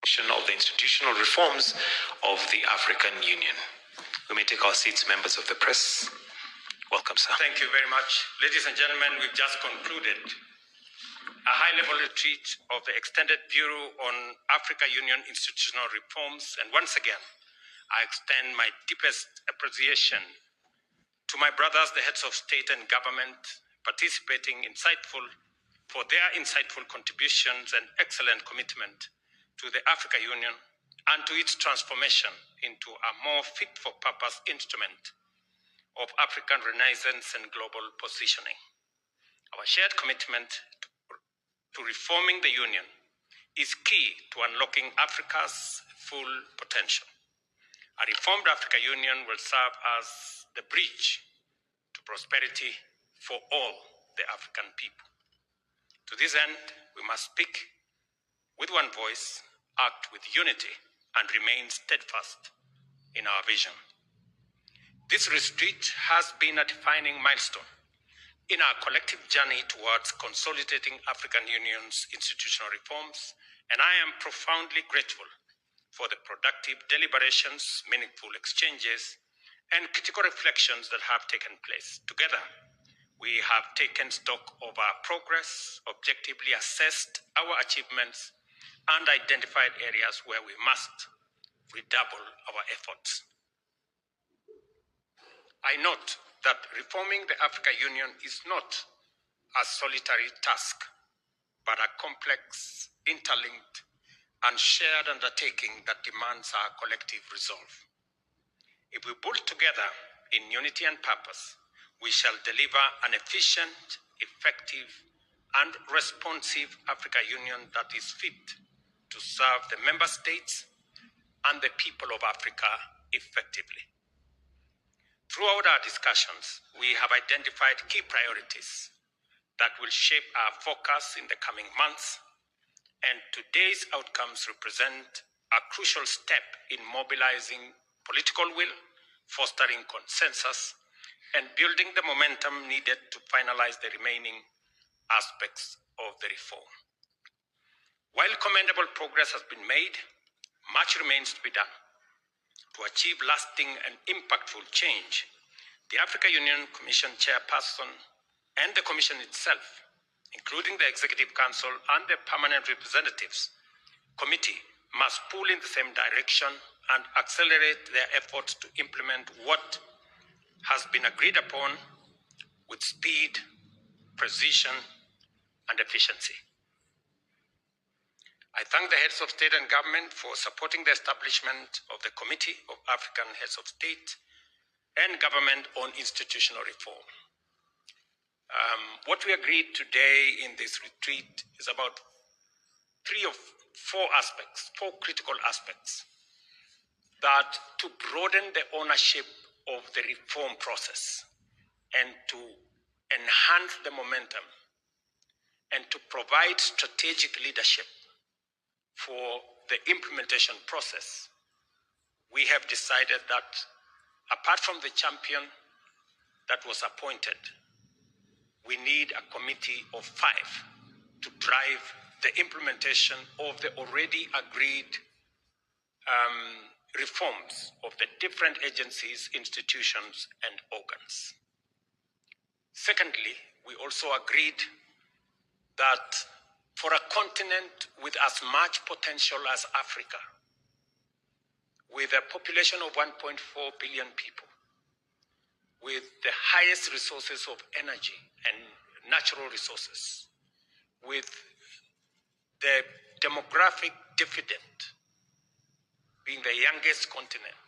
of the institutional reforms of the African Union. We may take our seats, members of the press. Welcome, sir. Thank you very much. Ladies and gentlemen, we've just concluded a high-level retreat of the Extended Bureau on Africa Union institutional reforms. And once again, I extend my deepest appreciation to my brothers, the heads of state and government, participating for their insightful contributions and excellent commitment to the Africa Union and to its transformation into a more fit-for-purpose instrument of African renaissance and global positioning. Our shared commitment to reforming the Union is key to unlocking Africa's full potential. A reformed Africa Union will serve as the bridge to prosperity for all the African people. To this end, we must speak with one voice, act with unity, and remain steadfast in our vision. This retreat has been a defining milestone in our collective journey towards consolidating African Union's institutional reforms, and I am profoundly grateful for the productive deliberations, meaningful exchanges, and critical reflections that have taken place. Together, we have taken stock of our progress, objectively assessed our achievements, and identified areas where we must redouble our efforts. I note that reforming the Africa Union is not a solitary task, but a complex, interlinked, and shared undertaking that demands our collective resolve. If we pull together in unity and purpose, we shall deliver an efficient, effective, and responsive Africa Union that is fit to serve the member states and the people of Africa effectively. Throughout our discussions, we have identified key priorities that will shape our focus in the coming months, and today's outcomes represent a crucial step in mobilizing political will, fostering consensus, and building the momentum needed to finalize the remaining aspects of the reform. While commendable progress has been made, much remains to be done. To achieve lasting and impactful change, the Africa Union Commission Chairperson and the Commission itself, including the Executive Council and the Permanent Representatives Committee, must pull in the same direction and accelerate their efforts to implement what has been agreed upon with speed, precision, and efficiency. I thank the heads of state and government for supporting the establishment of the Committee of African Heads of State and Government on Institutional Reform. What we agreed today in this retreat is about four critical aspects that to broaden the ownership of the reform process and to enhance the momentum and to provide strategic leadership for the implementation process, we have decided that apart from the champion that was appointed, we need a committee of 5 to drive the implementation of the already agreed reforms of the different agencies, institutions, and organs. Secondly, we also agreed that for a continent with as much potential as Africa, with a population of 1.4 billion people, with the highest resources of energy and natural resources, with the demographic dividend being the youngest continent,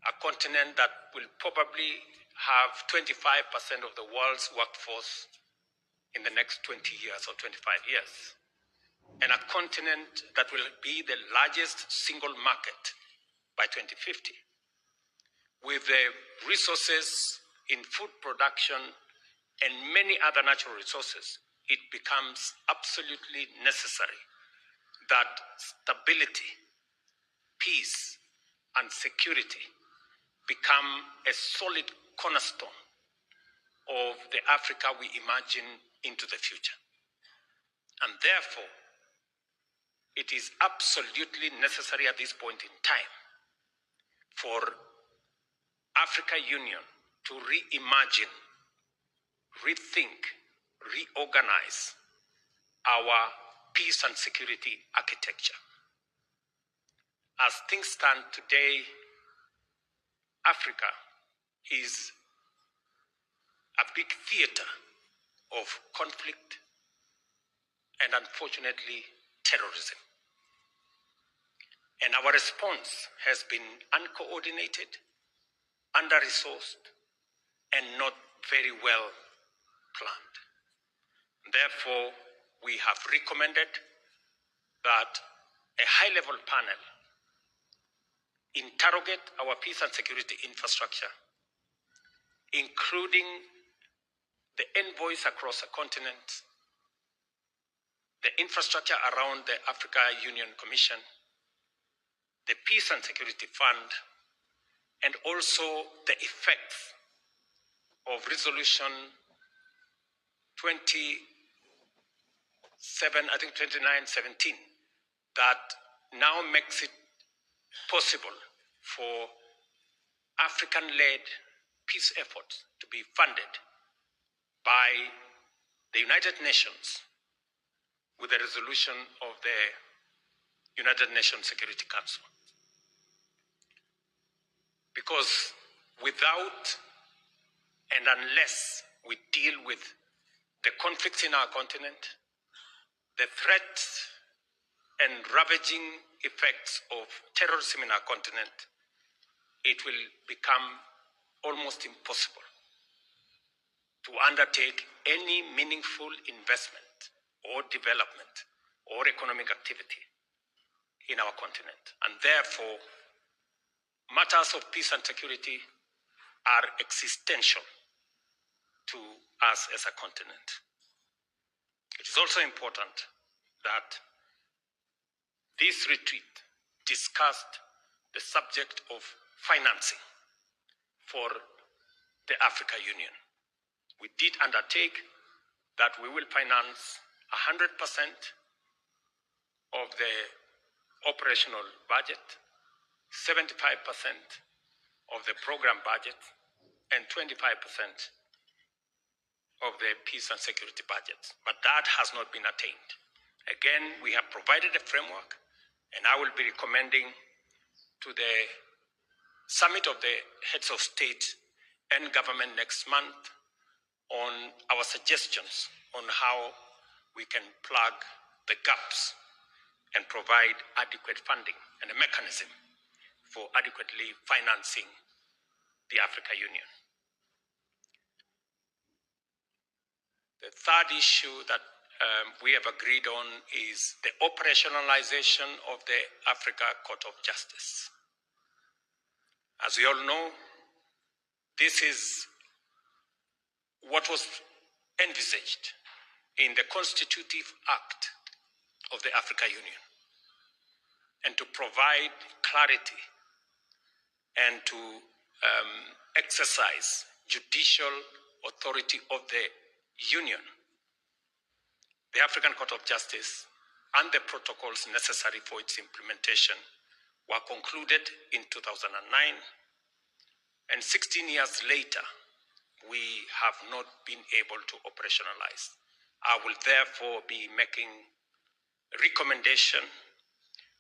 a continent that will probably have 25% of the world's workforce in the next 20 years or 25 years, and a continent that will be the largest single market by 2050. With the resources in food production and many other natural resources, it becomes absolutely necessary that stability, peace, and security become a solid cornerstone of the Africa we imagine into the future. And therefore, it is absolutely necessary at this point in time for Africa Union to reimagine, rethink, reorganize our peace and security architecture. As things stand today, Africa is a big theater of conflict and, unfortunately, terrorism. And our response has been uncoordinated, under-resourced, and not very well planned. Therefore, we have recommended that a high-level panel interrogate our peace and security infrastructure, including the envoys across the continent, the infrastructure around the Africa Union Commission, the Peace and Security Fund, and also the effects of Resolution 2917 that now makes it possible for African-led peace efforts to be funded by the United Nations with the resolution of the United Nations Security Council. Because without and unless we deal with the conflicts in our continent, the threats and ravaging effects of terrorism in our continent, it will become almost impossible to undertake any meaningful investment or development or economic activity in our continent. And therefore, matters of peace and security are existential to us as a continent. It is also important that this retreat discussed the subject of financing for the Africa Union. We did undertake that we will finance 100% of the operational budget, 75% of the program budget, and 25% of the peace and security budget. But that has not been attained. Again, we have provided a framework, and I will be recommending to the summit of the heads of state and government next month on our suggestions on how we can plug the gaps and provide adequate funding and a mechanism for adequately financing the Africa Union. The third issue that we have agreed on is the operationalization of the Africa Court of Justice. As we all know, this is what was envisaged in the Constitutive Act of the Africa Union, and to provide clarity and to exercise judicial authority of the Union. The African Court of Justice and the protocols necessary for its implementation were concluded in 2009, and 16 years later, we have not been able to operationalize. I will therefore be making a recommendation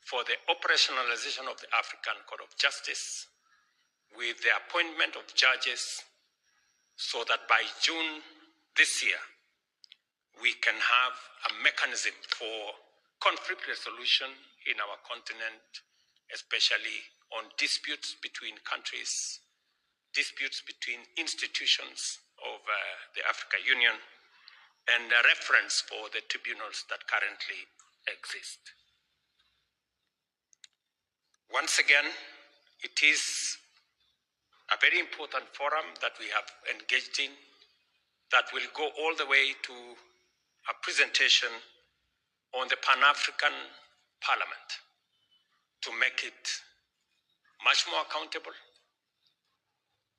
for the operationalization of the African Court of Justice with the appointment of judges so that by June this year, we can have a mechanism for conflict resolution in our continent, especially on disputes between countries, disputes between institutions of the Africa Union, and a reference for the tribunals that currently exist. Once again, it is a very important forum that we have engaged in that will go all the way to a presentation on the Pan-African Parliament to make it much more accountable,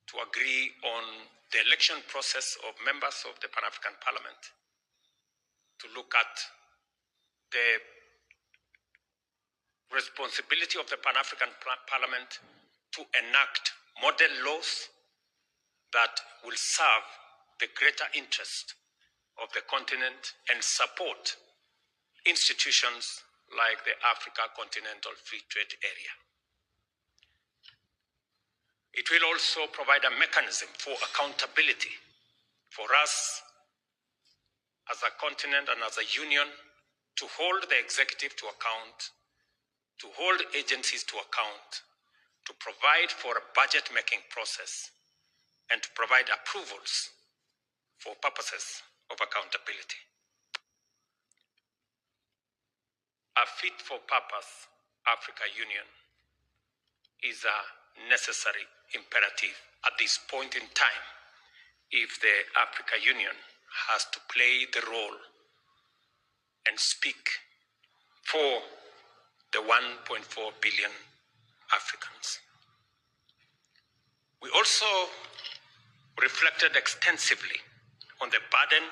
to agree on the election process of members of the Pan-African Parliament, to look at the responsibility of the Pan-African Parliament to enact model laws that will serve the greater interest of the continent and support institutions like the Africa Continental Free Trade Area. It will also provide a mechanism for accountability for us as a continent and as a union to hold the executive to account, to hold agencies to account, to provide for a budget-making process, and to provide approvals for purposes of accountability. A fit-for-purpose Africa Union is a necessary imperative at this point in time if the Africa Union has to play the role and speak for the 1.4 billion Africans. We also reflected extensively on the burden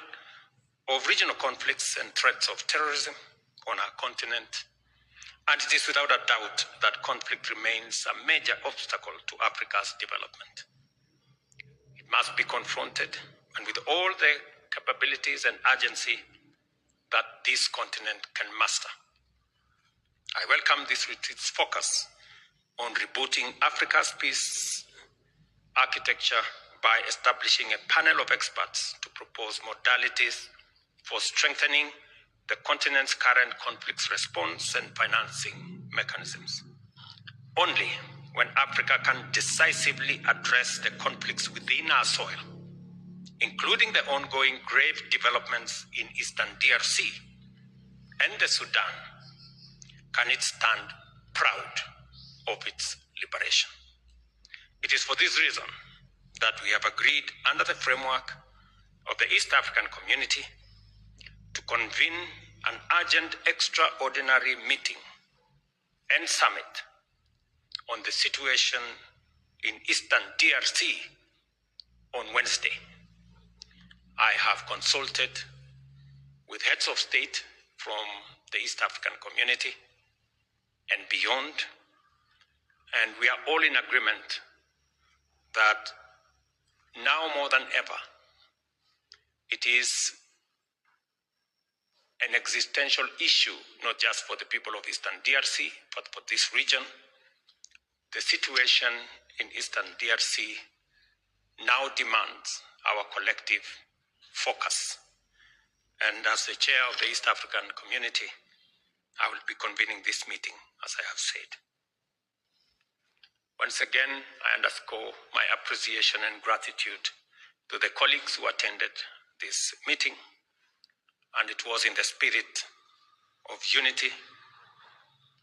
of regional conflicts and threats of terrorism on our continent, and it is without a doubt that conflict remains a major obstacle to Africa's development. It must be confronted, and with all the capabilities and urgency that this continent can muster. I welcome this retreat's focus on rebooting Africa's peace architecture by establishing a panel of experts to propose modalities for strengthening the continent's current conflicts response and financing mechanisms. Only when Africa can decisively address the conflicts within our soil, including the ongoing grave developments in Eastern DRC and the Sudan, can it stand proud of its liberation. It is for this reason that we have agreed under the framework of the East African Community to convene an urgent extraordinary meeting and summit on the situation in Eastern DRC on Wednesday. I have consulted with heads of state from the East African Community and beyond, and we are all in agreement that now more than ever, it is an existential issue, not just for the people of Eastern DRC, but for this region. The situation in Eastern DRC now demands our collective focus. And as the chair of the East African Community, I will be convening this meeting, as I have said. Once again, I underscore my appreciation and gratitude to the colleagues who attended this meeting, and it was in the spirit of unity,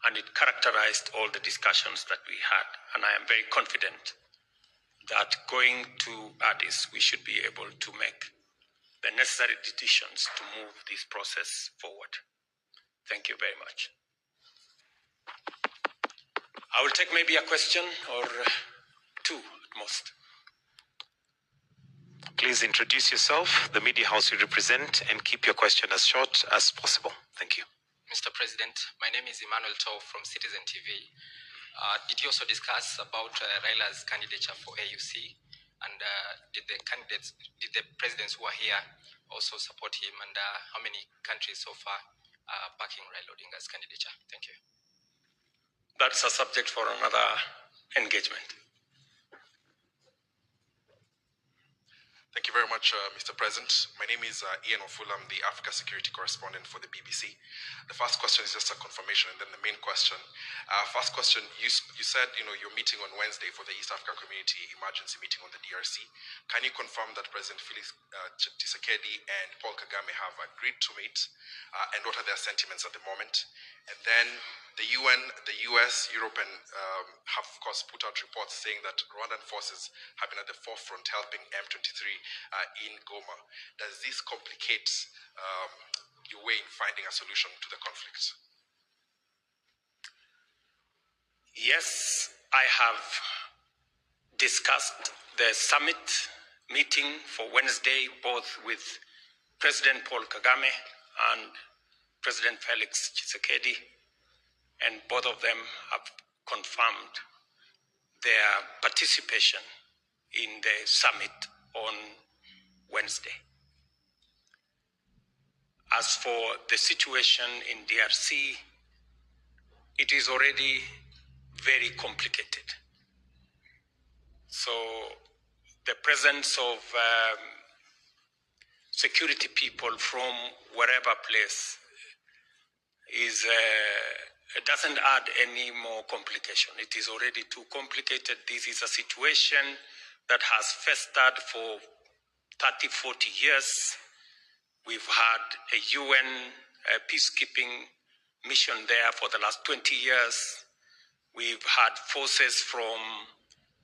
and it characterized all the discussions that we had, and I am very confident that going to Addis, we should be able to make the necessary decisions to move this process forward. Thank you very much. I will take maybe a question or two at most. Please introduce yourself, the media house you represent, and keep your question as short as possible. Thank you. Mr. President, my name is Emmanuel Tau from Citizen TV. Did you also discuss about Raila's candidature for AUC? And did the presidents who are here also support him? And how many countries so far are backing Raila Odinga's candidature? Thank you. That's a subject for another engagement. Thank you very much, Mr. President. My name is Ian Ofula. I'm the Africa Security Correspondent for the BBC. The first question is just a confirmation, and then the main question. First question, you said you're meeting on Wednesday for the East Africa Community Emergency Meeting on the DRC. Can you confirm that President Felix Tshisekedi and Paul Kagame have agreed to meet, and what are their sentiments at the moment? And then the UN, the US, Europe, and have of course put out reports saying that Rwandan forces have been at the forefront helping M23 in Goma. Does this complicate your way in finding a solution to the conflict? Yes, I have discussed the summit meeting for Wednesday, both with President Paul Kagame and President Felix Tshisekedi. and both of them have confirmed their participation in the summit on Wednesday. As for the situation in DRC, it is already very complicated. So the presence of security people from wherever place doesn't add any more complication. It is already too complicated. This is a situation that has festered for 30, 40 years. We've had a UN peacekeeping mission there for the last 20 years. We've had forces from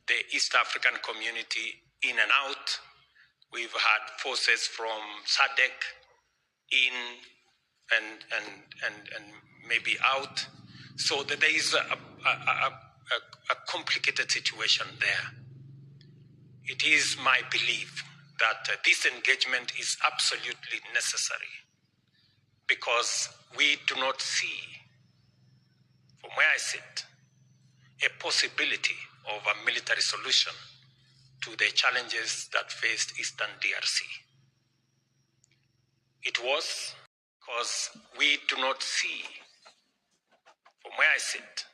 the East African community in and out. We've had forces from SADC in and maybe out. So that there is a complicated situation there. It is my belief that this engagement is absolutely necessary because we do not see, from where I sit, a possibility of a military solution to the challenges that faced Eastern DRC. It was because we do not see, from where I sit,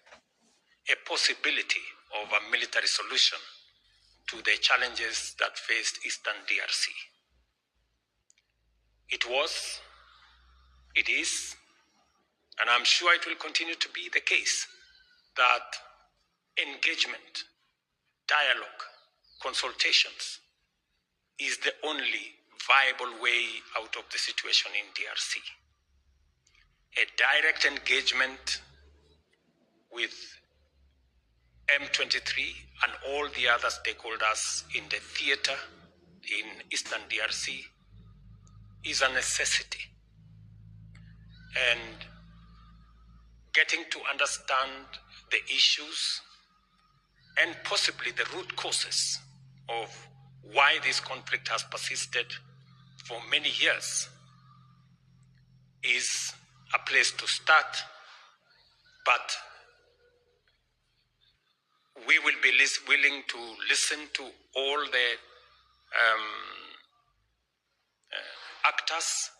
a possibility of a military solution to the challenges that faced Eastern DRC. It was, it is, and I'm sure it will continue to be the case, that engagement, dialogue, consultations is the only viable way out of the situation in DRC. A direct engagement with M23 and all the other stakeholders in the theater in Eastern DRC is a necessity. And getting to understand the issues and possibly the root causes of why this conflict has persisted for many years is a place to start, but we will be willing to listen to all the actors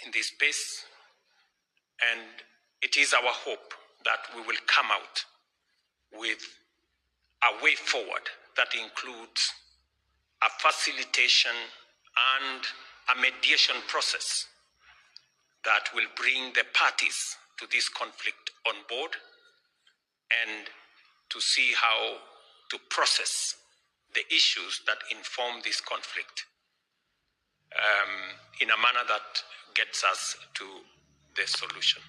in this space, and it is our hope that we will come out with a way forward that includes a facilitation and a mediation process that will bring the parties to this conflict on board and to see how to process the issues that inform this conflict in a manner that gets us to the solution.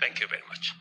Thank you very much.